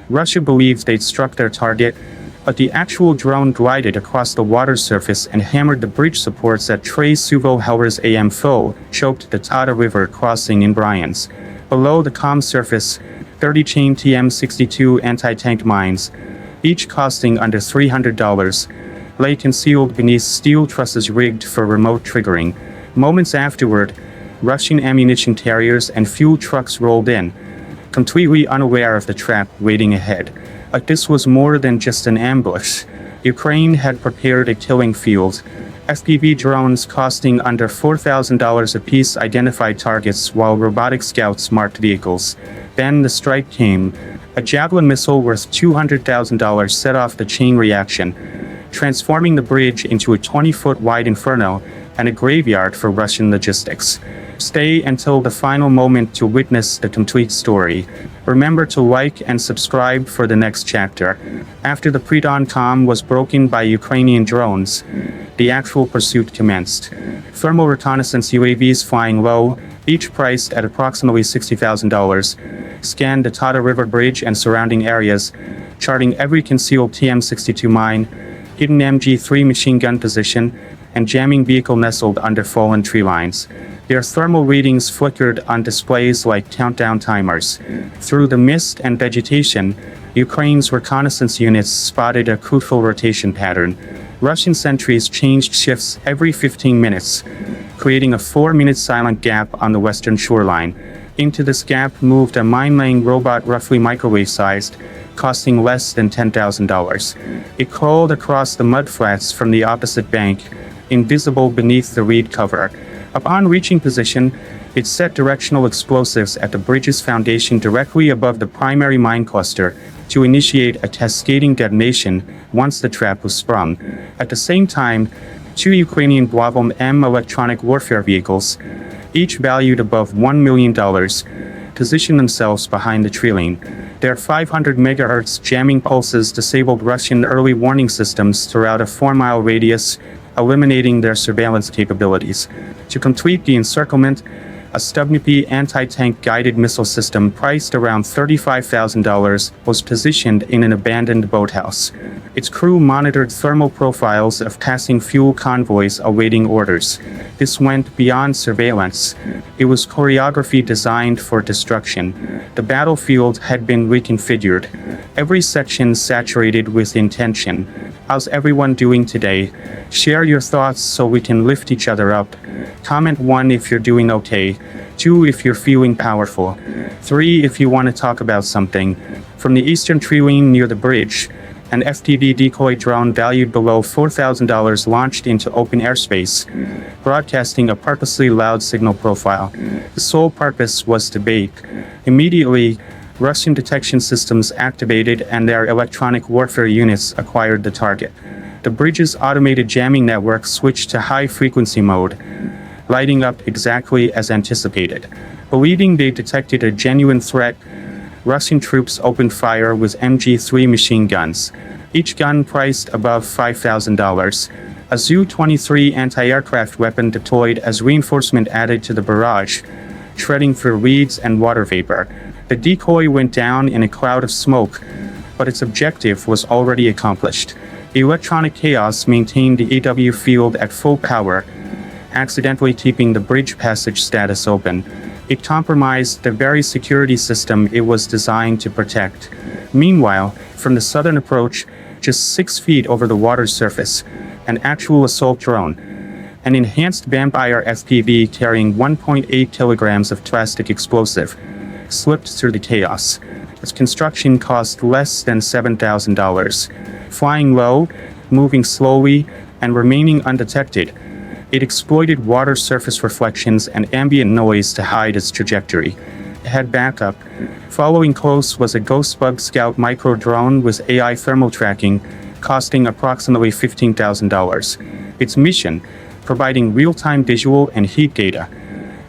Russia believed they'd struck their target, but the actual drone glided across the water surface and hammered the bridge supports at Tres Suvo AM foe, choked the Tata River crossing in Bryans. Below the calm surface, 30 chain TM-62 anti-tank mines, each costing under $300, lay concealed beneath steel trusses rigged for remote triggering. Moments afterward, Russian ammunition carriers and fuel trucks rolled in, completely unaware of the trap waiting ahead. But this was more than just an ambush. Ukraine had prepared a killing field. FPV drones costing under $4,000 apiece identified targets while robotic scouts marked vehicles. Then the strike came. A Javelin missile worth $200,000 set off the chain reaction, transforming the bridge into a 20-foot wide inferno and a graveyard for Russian logistics. Stay until the final moment to witness the complete story. Remember to like and subscribe for the next chapter. After the pre-dawn calm was broken by Ukrainian drones, the actual pursuit commenced. Thermal reconnaissance UAVs flying low, each priced at approximately $60,000, scanned the Tata River Bridge and surrounding areas, charting every concealed TM-62 mine, hidden MG3 machine gun position, and jamming vehicle nestled under fallen tree lines. Their thermal readings flickered on displays like countdown timers. Through the mist and vegetation, Ukraine's reconnaissance units spotted a crucial rotation pattern. Russian sentries changed shifts every 15 minutes, creating a 4-minute silent gap on the western shoreline. Into this gap moved a mine-laying robot roughly microwave-sized, costing less than $10,000. It crawled across the mudflats from the opposite bank, invisible beneath the reed cover. Upon reaching position, it set directional explosives at the bridge's foundation directly above the primary mine cluster to initiate a cascading detonation once the trap was sprung. At the same time, 2 Ukrainian Blavom-M electronic warfare vehicles, each valued above $1 million, positioned themselves behind the trailing. Their 500 MHz jamming pulses disabled Russian early warning systems throughout a 4-mile radius, eliminating their surveillance capabilities. To complete the encirclement, a Stubnipi anti-tank guided missile system priced around $35,000 was positioned in an abandoned boathouse. Its crew monitored thermal profiles of passing fuel convoys awaiting orders. This went beyond surveillance. It was choreography designed for destruction. The battlefield had been reconfigured, every section saturated with intention. How's everyone doing today? Share your thoughts so we can lift each other up. Comment 1 if you're doing okay, 2 if you're feeling powerful, 3 if you want to talk about something. From the eastern tree line near the bridge, an FPV decoy drone valued below $4,000 launched into open airspace, broadcasting a purposely loud signal profile. The sole purpose was to bait. Immediately, Russian detection systems activated and their electronic warfare units acquired the target. The bridge's automated jamming network switched to high-frequency mode, lighting up exactly as anticipated. Believing they detected a genuine threat, Russian troops opened fire with MG3 machine guns, each gun priced above $5,000. A Zu-23 anti-aircraft weapon deployed as reinforcement added to the barrage, shredding through reeds and water vapor. The decoy went down in a cloud of smoke, but its objective was already accomplished. Electronic chaos maintained the EW field at full power, accidentally keeping the bridge passage status open. It compromised the very security system it was designed to protect. Meanwhile, from the southern approach, just 6 feet over the water surface, an actual assault drone, an enhanced Vampire FPV carrying 1.8 kilograms of plastic explosive, slipped through the chaos. Its construction cost less than $7,000. Flying low, moving slowly, and remaining undetected, it exploited water surface reflections and ambient noise to hide its trajectory. It had backup. Following close was a Ghost Bug Scout micro drone with AI thermal tracking, costing approximately $15,000. Its mission, providing real-time visual and heat data,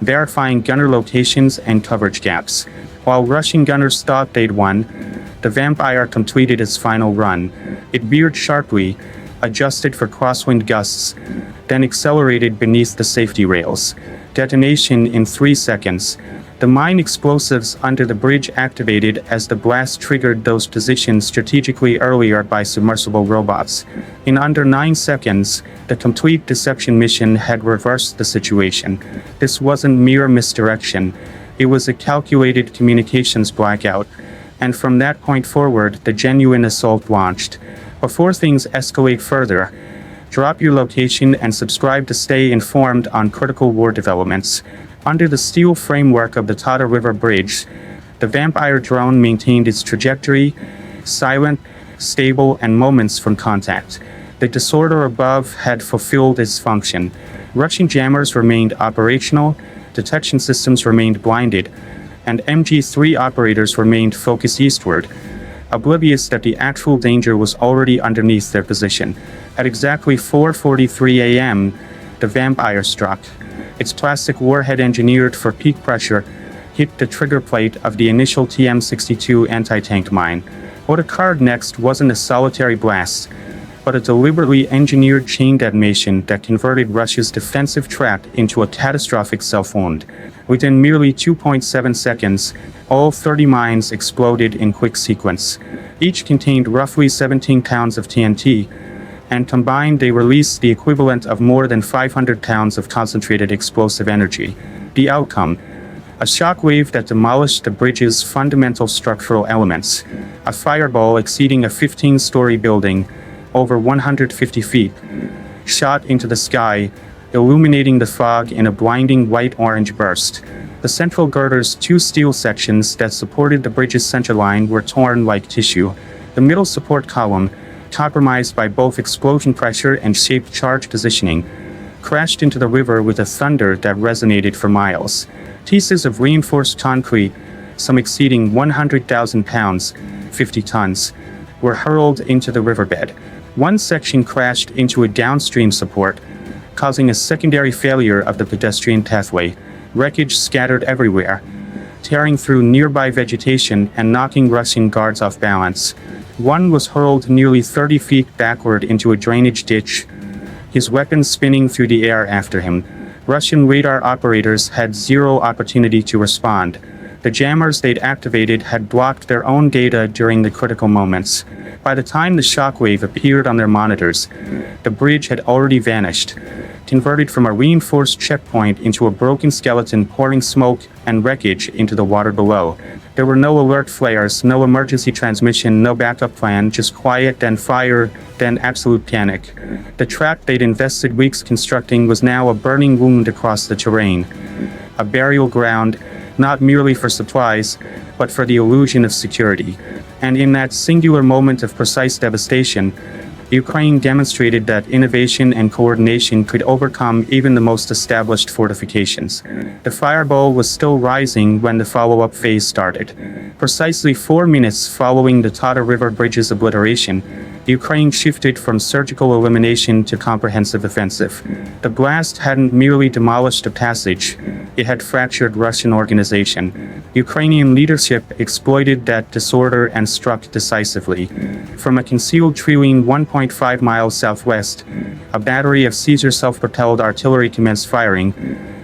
verifying gunner locations and coverage gaps. While Russian gunners thought they'd won, the Vampire completed its final run. It veered sharply, adjusted for crosswind gusts, then accelerated beneath the safety rails. Detonation in 3 seconds. The mine explosives under the bridge activated as the blast triggered those positions strategically earlier by submersible robots. In under 9 seconds, the complete deception mission had reversed the situation. This wasn't mere misdirection. It was a calculated communications blackout. And from that point forward, the genuine assault launched. Before things escalate further, drop your location and subscribe to stay informed on critical war developments. Under the steel framework of the Tata River Bridge, the Vampire drone maintained its trajectory, silent, stable, and moments from contact. The disorder above had fulfilled its function. Russian jammers remained operational, detection systems remained blinded, and MG3 operators remained focused eastward, oblivious that the actual danger was already underneath their position. At exactly 4:43 a.m., the Vampire struck. Its plastic warhead engineered for peak pressure hit the trigger plate of the initial TM-62 anti-tank mine. What occurred next wasn't a solitary blast, but a deliberately engineered chain detonation that converted Russia's defensive track into a catastrophic self-wound. Within merely 2.7 seconds, all 30 mines exploded in quick sequence. Each contained roughly 17 pounds of TNT, and combined they released the equivalent of more than 500 pounds of concentrated explosive energy. The outcome: a shockwave that demolished the bridge's fundamental structural elements. A fireball exceeding a 15-story building, over 150 feet, shot into the sky, illuminating the fog in a blinding white-orange burst. The central girder's 2 steel sections that supported the bridge's center line were torn like tissue. The middle support column, compromised by both explosion pressure and shaped charge positioning, crashed into the river with a thunder that resonated for miles. Pieces of reinforced concrete, some exceeding 100,000 pounds, 50 tons, were hurled into the riverbed. One section crashed into a downstream support, causing a secondary failure of the pedestrian pathway. Wreckage scattered everywhere, tearing through nearby vegetation and knocking Russian guards off balance. One was hurled nearly 30 feet backward into a drainage ditch, his weapons spinning through the air after him. Russian radar operators had zero opportunity to respond. The jammers they'd activated had blocked their own data during the critical moments. By the time the shockwave appeared on their monitors, the bridge had already vanished, converted from a reinforced checkpoint into a broken skeleton pouring smoke and wreckage into the water below. There were no alert flares, no emergency transmission, no backup plan, just quiet, then fire, then absolute panic. The track they'd invested weeks constructing was now a burning wound across the terrain, a burial ground, not merely for supplies, but for the illusion of security. And in that singular moment of precise devastation, Ukraine demonstrated that innovation and coordination could overcome even the most established fortifications. The fireball was still rising when the follow-up phase started. Precisely 4 minutes following the Tata River Bridge's obliteration, Ukraine shifted from surgical elimination to comprehensive offensive. The blast hadn't merely demolished a passage, it had fractured Russian organization. Ukrainian leadership exploited that disorder and struck decisively. From a concealed tree-line 1.5 miles southwest, a battery of Caesar self-propelled artillery commenced firing,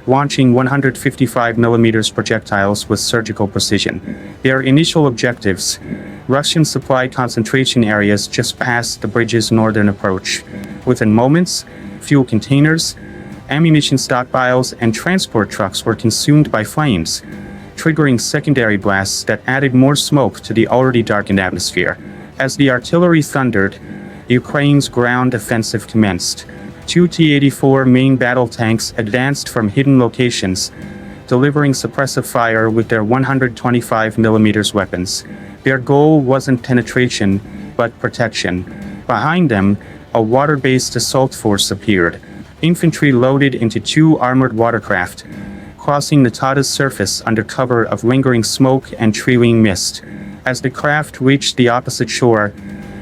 launching 155mm projectiles with surgical precision. Their initial objectives: Russian supply concentration areas just past the bridge's northern approach. Within moments, fuel containers, ammunition stockpiles, and transport trucks were consumed by flames, triggering secondary blasts that added more smoke to the already darkened atmosphere. As the artillery thundered, Ukraine's ground offensive commenced. 2 T-84 main battle tanks advanced from hidden locations, delivering suppressive fire with their 125mm weapons. Their goal wasn't penetration, but protection. Behind them, a water-based assault force appeared. Infantry loaded into 2 armored watercraft, crossing the Tata's surface under cover of lingering smoke and trailing mist. As the craft reached the opposite shore,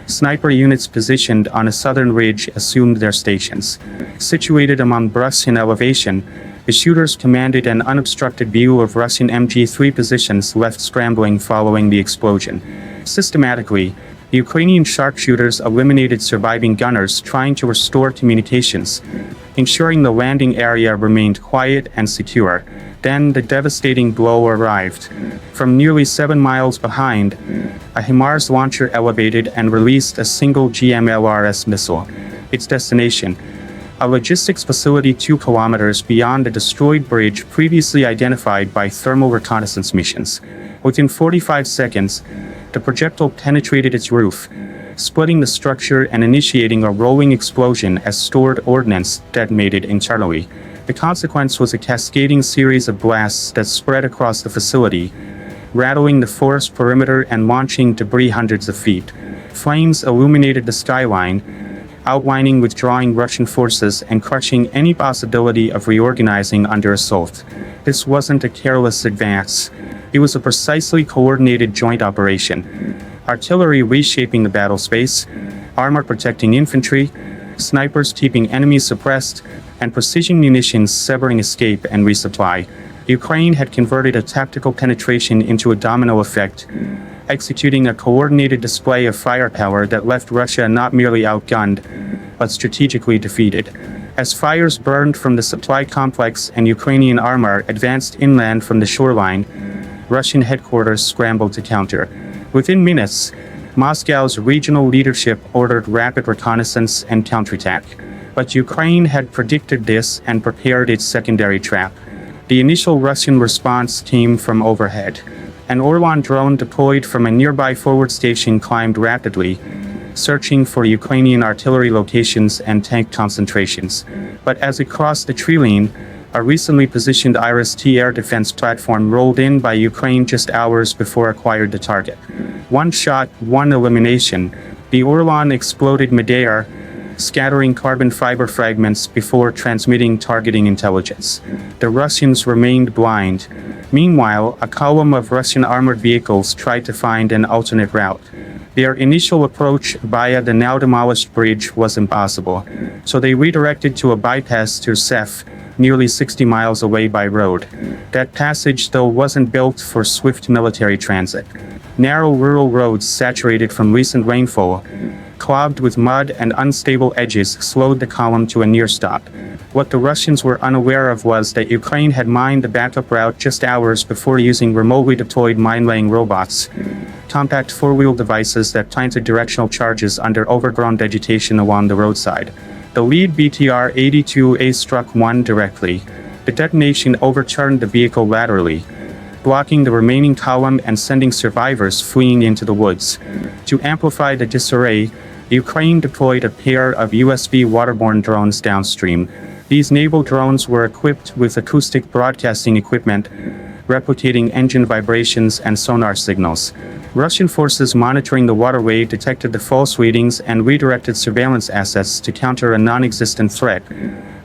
sniper units positioned on a southern ridge assumed their stations. Situated among brush and elevation, the shooters commanded an unobstructed view of Russian MG3 positions left scrambling following the explosion. Systematically, the Ukrainian sharpshooters eliminated surviving gunners trying to restore communications, ensuring the landing area remained quiet and secure. Then the devastating blow arrived. From nearly 7 miles behind, a HIMARS launcher elevated and released a single GMLRS missile. Its destination: a logistics facility 2 kilometers beyond the destroyed bridge previously identified by thermal reconnaissance missions. Within 45 seconds, the projectile penetrated its roof, splitting the structure and initiating a rolling explosion as stored ordnance detonated internally. The consequence was a cascading series of blasts that spread across the facility, rattling the forest perimeter and launching debris hundreds of feet. Flames illuminated the skyline, outlining withdrawing Russian forces and crushing any possibility of reorganizing under assault. This wasn't a careless advance. It was a precisely coordinated joint operation. Artillery reshaping the battle space, armor protecting infantry, snipers keeping enemies suppressed, and precision munitions severing escape and resupply. Ukraine had converted a tactical penetration into a domino effect, executing a coordinated display of firepower that left Russia not merely outgunned, but strategically defeated. As fires burned from the supply complex and Ukrainian armor advanced inland from the shoreline, Russian headquarters scrambled to counter. Within minutes, Moscow's regional leadership ordered rapid reconnaissance and counterattack. But Ukraine had predicted this and prepared its secondary trap. The initial Russian response came from overhead. An Orlan drone deployed from a nearby forward station climbed rapidly, searching for Ukrainian artillery locations and tank concentrations. But as it crossed the tree line, a recently positioned IRIS-T air defense platform rolled in by Ukraine just hours before acquired the target. One shot, one elimination. The Orlan exploded midair, scattering carbon fiber fragments before transmitting targeting intelligence. The Russians remained blind. Meanwhile, a column of Russian armored vehicles tried to find an alternate route. Their initial approach via the now demolished bridge was impossible, so they redirected to a bypass to Sef, nearly 60 miles away by road. That passage, though, wasn't built for swift military transit. Narrow rural roads saturated from recent rainfall, clogged with mud and unstable edges, slowed the column to a near stop. What the Russians were unaware of was that Ukraine had mined the backup route just hours before using remotely deployed mine-laying robots, compact four-wheel devices that planted directional charges under overgrown vegetation along the roadside. The lead BTR-82A struck one directly. The detonation overturned the vehicle laterally, blocking the remaining column and sending survivors fleeing into the woods. To amplify the disarray, Ukraine deployed a pair of USB waterborne drones downstream. These naval drones were equipped with acoustic broadcasting equipment, replicating engine vibrations and sonar signals. Russian forces monitoring the waterway detected the false readings and redirected surveillance assets to counter a non-existent threat,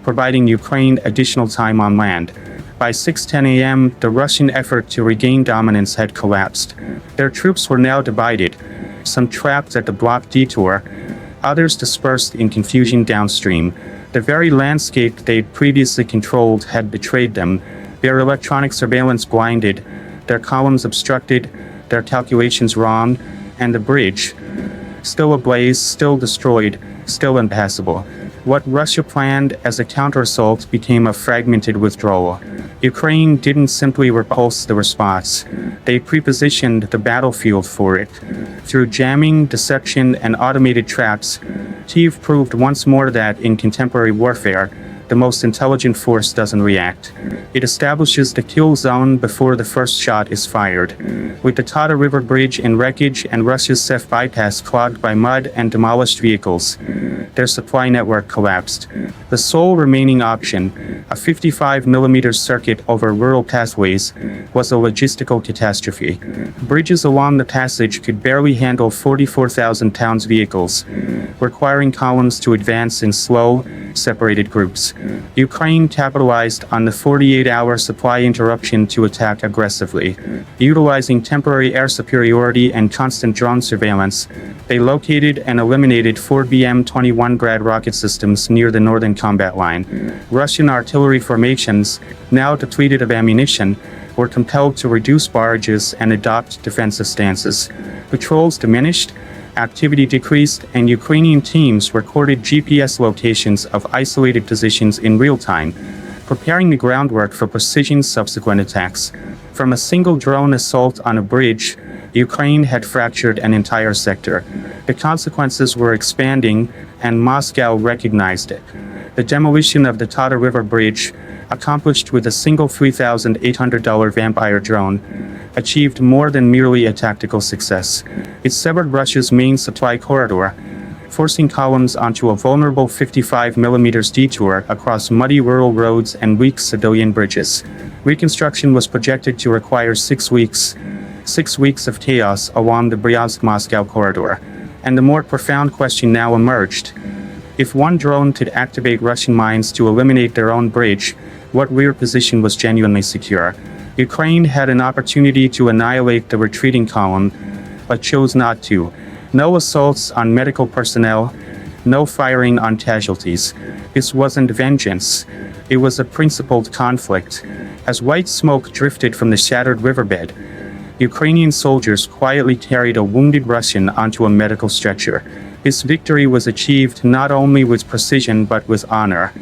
providing Ukraine additional time on land. By 6:10 a.m., the Russian effort to regain dominance had collapsed. Their troops were now divided, some trapped at the block detour, others dispersed in confusion downstream. The very landscape they'd previously controlled had betrayed them, their electronic surveillance blinded, their columns obstructed, their calculations wrong, and the bridge, still ablaze, still destroyed, still impassable. What Russia planned as a counterassault became a fragmented withdrawal. Ukraine didn't simply repulse the response. They prepositioned the battlefield for it. Through jamming, deception, and automated traps, Kyiv proved once more that in contemporary warfare, the most intelligent force doesn't react. It establishes the kill zone before the first shot is fired. With the Tata River Bridge in wreckage and Russia's Sef bypass clogged by mud and demolished vehicles, their supply network collapsed. The sole remaining option, a 55mm circuit over rural pathways, was a logistical catastrophe. Bridges along the passage could barely handle 44,000 pounds vehicles, requiring columns to advance in slow, separated groups. Ukraine capitalized on the 48-hour supply interruption to attack aggressively. Utilizing temporary air superiority and constant drone surveillance, they located and eliminated 4 BM-21 Grad rocket systems near the northern combat line. Russian artillery formations, now depleted of ammunition, were compelled to reduce barrages and adopt defensive stances. Patrols diminished, activity decreased, and Ukrainian teams recorded GPS locations of isolated positions in real time. preparing the groundwork for precision subsequent attacks. From a single drone assault on a bridge, Ukraine had fractured an entire sector. The consequences were expanding, and Moscow recognized it. The demolition of the Tata River Bridge, accomplished with a single $3,800 Vampire drone, achieved more than merely a tactical success. It severed Russia's main supply corridor, forcing columns onto a vulnerable 55mm detour across muddy rural roads and weak civilian bridges. Reconstruction was projected to require 6 weeks. 6 weeks of chaos along the Bryansk-Moscow corridor. And the more profound question now emerged. If one drone could activate Russian mines to eliminate their own bridge, what rear position was genuinely secure? Ukraine had an opportunity to annihilate the retreating column, but chose not to. No assaults on medical personnel, no firing on casualties. This wasn't vengeance. It was a principled conflict. As white smoke drifted from the shattered riverbed, Ukrainian soldiers quietly carried a wounded Russian onto a medical stretcher. This victory was achieved not only with precision but with honor.